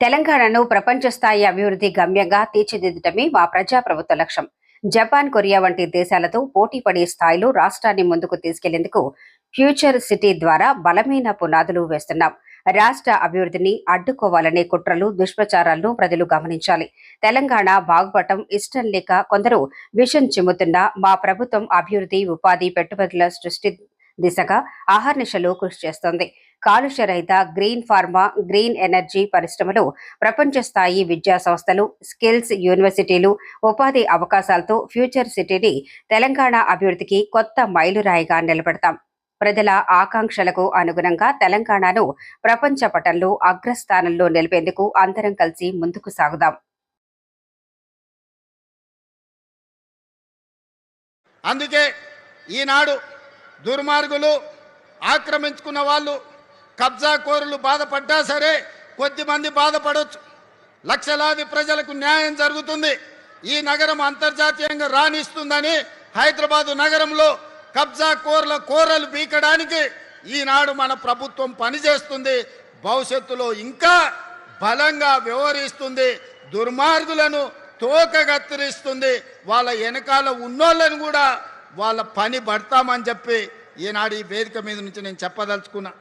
తెలంగాణను ప్రపంచ స్థాయి అభివృద్ధి గమ్యంగా తీర్చిదిద్దటమే మా ప్రజాప్రభుత్వ లక్ష్యం. జపాన్, కొరియా వంటి దేశాలతో పోటీపడే స్థాయిలో రాష్ట్రాన్ని ముందుకు తీసుకెళ్లేందుకు ఫ్యూచర్ సిటీ ద్వారా బలమైన పునాదులు వేస్తున్నాం. రాష్ట్ర అభివృద్ధిని అడ్డుకోవాలనే కుట్రలు, దుష్ప్రచారాలను ప్రజలు గమనించాలి. తెలంగాణ బాగుపడటం ఇష్టం లేక కొందరు విషం చిమ్ముతున్నా మా ప్రభుత్వం అభివృద్ధి, ఉపాధి, పెట్టుబడుల సృష్టి దిశగా అహర్నిశలు కృషి చేస్తోంది. కాలుష్య రహిత గ్రీన్ ఫార్మా, గ్రీన్ ఎనర్జీ పరిశ్రమలు, ప్రపంచ స్థాయి విద్యా సంస్థలు, స్కిల్స్ యూనివర్సిటీలు, ఉపాధి అవకాశాలతో ఫ్యూచర్ సిటీని తెలంగాణ అభివృద్ధికి కొత్త మైలురాయిగా నిలబెడతాం. ప్రజల ఆకాంక్షలకు అనుగుణంగా తెలంగాణను ప్రపంచ పటంలో అగ్రస్థానంలో నిలిపేందుకు అందరం కలిసి ముందుకు సాగుదాం. అందుకే ఈనాడు దుర్మార్గులు, ఆక్రమించుకున్న వాళ్ళు, కబ్జా కోరులు బాధపడ్డా సరే కొద్దిమంది బాధపడవచ్చు. లక్షలాది ప్రజలకు న్యాయం జరుగుతుంది. ఈ నగరం అంతర్జాతీయంగా రాణిస్తుందని హైదరాబాదు నగరంలో కబ్జా కోరలు బీకడానికి ఈనాడు మన ప్రభుత్వం పనిచేస్తుంది. భవిష్యత్తులో ఇంకా బలంగా వ్యవహరిస్తుంది. దుర్మార్గులను తోక కత్తిరిస్తుంది. వాళ్ళ వెనకాల ఉన్నోళ్ళని కూడా వాళ్ళ పని పడతామని చెప్పి ఈనాడు ఈ వేదిక మీద నుంచి నేను చెప్పదలుచుకున్నా.